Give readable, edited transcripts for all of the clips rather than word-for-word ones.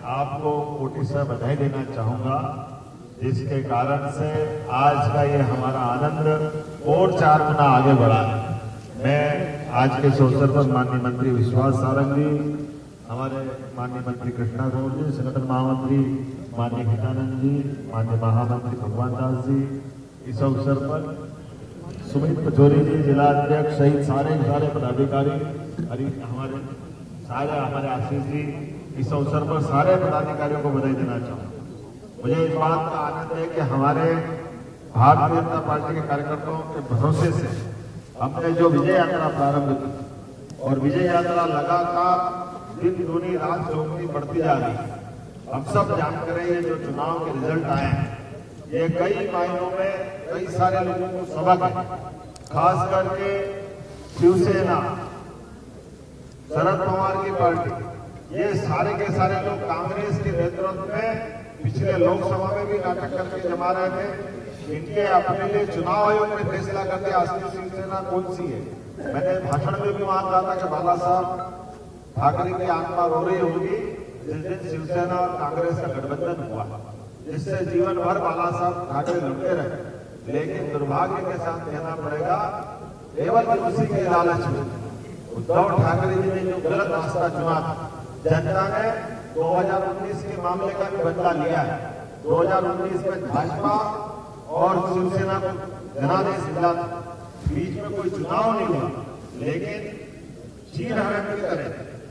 आपको कोटि से बधाई देना चाहूंगा, जिसके कारण से आज का ये हमारा आनंद और 4 गुना आगे बढ़ा है। मैं आज के इस अवसर पर माननीय मंत्री विश्वास सारंग जी, हमारे माननीय मंत्री कृष्णा गौड़ जी, संगठन महामंत्री माननीय हितानंद जी, माननीय महामंत्री भगवान दास जी, इस अवसर पर सुमित पचौरी जी जिला अध्यक्ष सहित सारे पदाधिकारी, हमारे आशीष जी, इस अवसर पर सारे पदाधिकारियों को बधाई देना चाहूंगा। मुझे इस बात का आनंद है कि हमारे भारतीय जनता पार्टी के कार्यकर्ताओं के भरोसे से हमने जो विजय यात्रा प्रारंभ की और विजय यात्रा लगातार दिन दूनी रात चौगुनी बढ़ती जा रही है। हम सब जानते रहे हैं जो चुनाव के रिजल्ट आए हैं, ये कई मायनों में कई सारे लोगों को सबक है, खास करके शिवसेना, शरद पवार की पार्टी, ये सारे के सारे लोग कांग्रेस के नेतृत्व में पिछले लोकसभा में भी नाटक करके जमा रहे थे। इनके अपने लिए चुनाव आयोग में फैसला करते असली शिवसेना कौन सी है। मैंने भाषण में भी वहां कहा था कि बाला साहब ठाकरे की आत्मा रो रही होगी जिस दिन शिवसेना और कांग्रेस का गठबंधन हुआ, जिससे जीवन भर बाला साहब ठाकरे लड़ते रहे। लेकिन दुर्भाग्य के साथ कहना पड़ेगा, केवल उसी के लालच में उद्धव ठाकरे जी ने जो गलत रास्ता चुना था, जनता ने 2019 के मामले का भी बदला लिया है। 2019 में भाजपा और शिवसेना को जनादेश मिला, बीच में कोई चुनाव नहीं हुआ, लेकिन चीर हरण की तरह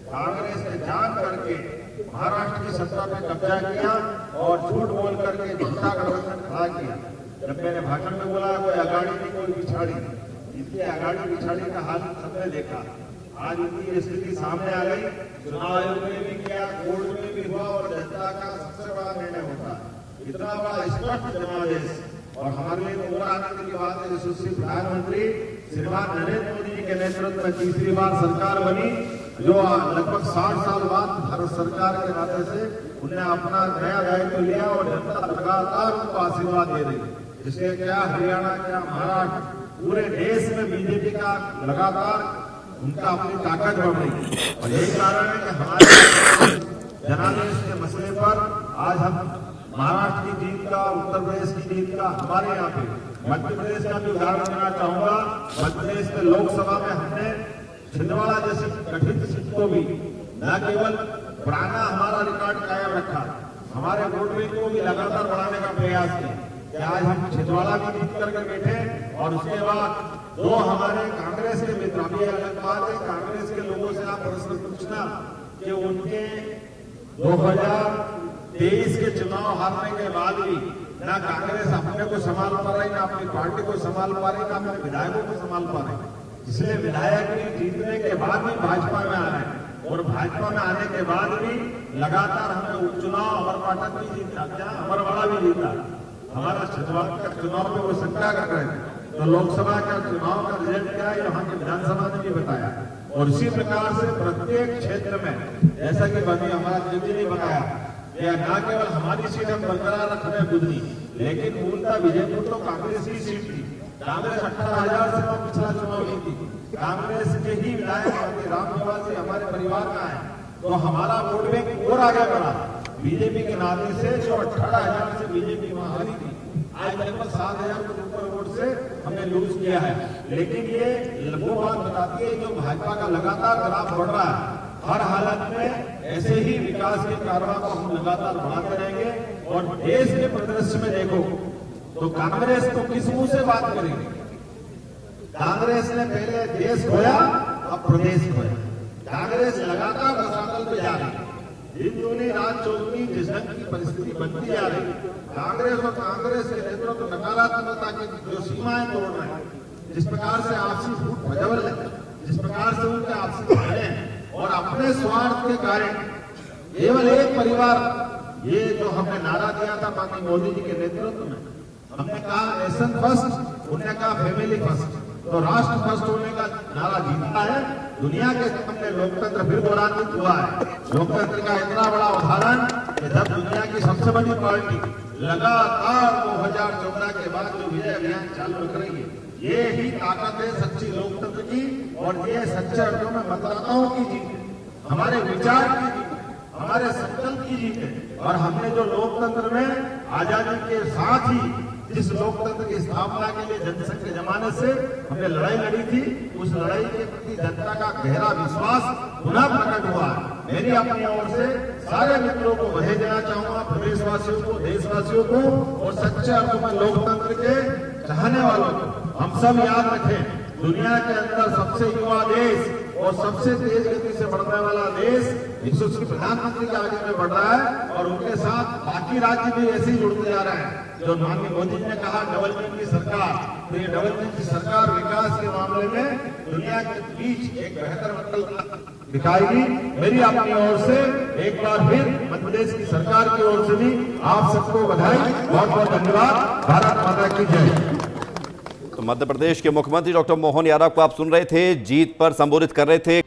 कांग्रेस ने जान करके महाराष्ट्र की सत्ता पे कब्जा किया और झूठ बोल करके जनता गठबंधन खड़ा किया। जब मैंने भाषण में बोला कोई अगाड़ी नहीं कोई पिछाड़ी, इसलिए अगाड़ी पिछाड़ी का हाल सबने देखा। आज इनकी स्थिति सामने आ गई, चुनाव आयोग ने भी किया, कोर्ट में भी हुआ और जनता का सबसे बड़ा निर्णय होता है। इतना बड़ा स्पष्ट जनादेश और हमारे लिए और आनंद की बात है, यशस्वी प्रधानमंत्री श्रीमान नरेंद्र मोदी जी के नेतृत्व में तीसरी बार सरकार बनी, जो लगभग 60 साल बाद भारत सरकार के नाते से उन्हें अपना नया दायित्व लिया और जनता लगातार उनको आशीर्वाद दे रही है। इसलिए क्या हरियाणा, क्या महाराष्ट्र, पूरे देश में बीजेपी का लगातार उनका अपनी ताकत बढ़ रही है। और यही कारण है कि हमारे जनादेश के मसले पर आज हम महाराष्ट्र की जीत का, उत्तर प्रदेश की जीत का, हमारे यहाँ पे मध्य प्रदेश का भी उदाहरण देना चाहूंगा। मध्य प्रदेश में लोकसभा में हमने छिंदवाड़ा जैसी कठिन सीट को भी न केवल पुराना हमारा रिकॉर्ड कायम रखा, हमारे वोट बैंक को भी लगातार बढ़ाने का प्रयास किया कि आज हम छिंदवाड़ा भी जीत करके बैठे। और उसके बाद दो हमारे कांग्रेस के मित्र, अभी अलग बात है कांग्रेस के लोगों से आप प्रश्न पूछना कि उनके 2023 के चुनाव हारने के बाद भी ना कांग्रेस अपने को संभाल पा रही, ना अपनी पार्टी को संभाल पा रही, ना अपने विधायकों को संभाल पा रही। इसलिए विधायक भी जीतने के बाद भी भाजपा में आ रहे हैं और भाजपा में आने के बाद भी लगातार हमने उपचुनाव, अमरपाटन भी जीता, क्या अमरवाड़ा भी जीता। हमारा छिंदवाड़ा का चुनाव में वो शंका कर रहे थे, तो लोकसभा का चुनाव का रिजल्ट क्या है वहां की विधानसभा ने भी बताया। और इसी प्रकार से प्रत्येक क्षेत्र में जैसा कि बनी हमारा ज्योति ने बताया, न केवल हमारी सीट हम बरकरार रख रहे हैं बुधनी, लेकिन मूलतः विजयपुर तो कांग्रेस की सीट थी। कांग्रेस 18,000 से पिछला चुनाव जीती, कांग्रेस के ही विधायक राम निवासी हमारे परिवार का है, तो हमारा वोट बैंक और आगे बढ़ा। बीजेपी के नाते से जो 18,000 से बीजेपी वहां हारी थी, आज लगभग 7,000 के ऊपर वोट से हमने लूज किया है। लेकिन ये वो बात बताती है जो भाजपा का लगातार ग्राफ बढ़ रहा है। हर हालत में ऐसे ही विकास के कारवां को हम लगातार बढ़ाते रहेंगे। और देश के परिदृश्य में देखो तो कांग्रेस तो किस मुंह से बात करेगी। कांग्रेस ने पहले देश खोया, अब प्रदेश खोया। कांग्रेस लगातार रसातल पे जा रही है, दिन दूनी रात चौगुनी जिस ढंग की परिस्थिति बनती जा रही। कांग्रेस और कांग्रेस के नेतृत्व नकारात्मकता की जो सीमाएं तोड़ रहे हैं, जिस प्रकार से आपसी फूट प्रज्वल है, जिस प्रकार से उनके आपसी झगड़े हैं और अपने स्वार्थ के कारण केवल एक परिवार, ये जो हमने नारा दिया था माननीय मोदी जी के नेतृत्व में, हमने कहा नेशन फर्स्ट, उन्होंने कहा फैमिली फर्स्ट, तो राष्ट्र फर्स्ट होने का नारा जीता है। दुनिया के सामने लोकतंत्र फिर गौरवान्वित हुआ है। लोकतंत्र का इतना बड़ा उदाहरण कि जब दुनिया की सबसे बड़ी पार्टी लगातार 2014 के बाद जो विजय अभियान चालू रख रही है, ये ही ताकत है सच्ची लोकतंत्र की। और ये सच्चे अर्थों में मतदाताओं की जीत, हमारे विचार की जीत, हमारे संकल्प की जीत है। और हमने जो लोकतंत्र में आजादी के साथ ही जिस लोकतंत्र की स्थापना के लिए जनसंघ के जमाने से हमने लड़ाई लड़ी थी, उस लड़ाई के प्रति जनता का गहरा विश्वास पुनः प्रकट हुआ है। मेरी अपनी ओर से सारे मित्रों को बधाई देना चाहूंगा, प्रदेशवासियों को, देशवासियों को और सच्चे अर्थों में लोकतंत्र के चाहने वालों को। हम सब याद रखें, दुनिया के अंदर सबसे युवा देश और सबसे तेज गति से बढ़ने वाला देश यशस्वी प्रधानमंत्री के आगे में बढ़ रहा है और उनके साथ बाकी राज्य भी ऐसे ही जुड़ते जा रहे हैं। जो माननीय मोदी जी ने कहा डेवलपमेंट की सरकार, तो ये डेवलपमेंट की सरकार विकास के मामले में दुनिया के बीच एक बेहतर मंडल दिखाएगी। मेरी अपनी ओर से एक बार फिर मध्य प्रदेश की सरकार की ओर से भी आप सबको बधाई, बहुत बहुत धन्यवाद। भारत माता की जय। तो मध्य प्रदेश के मुख्यमंत्री डॉक्टर मोहन यादव को आप सुन रहे थे, जीत पर संबोधित कर रहे थे।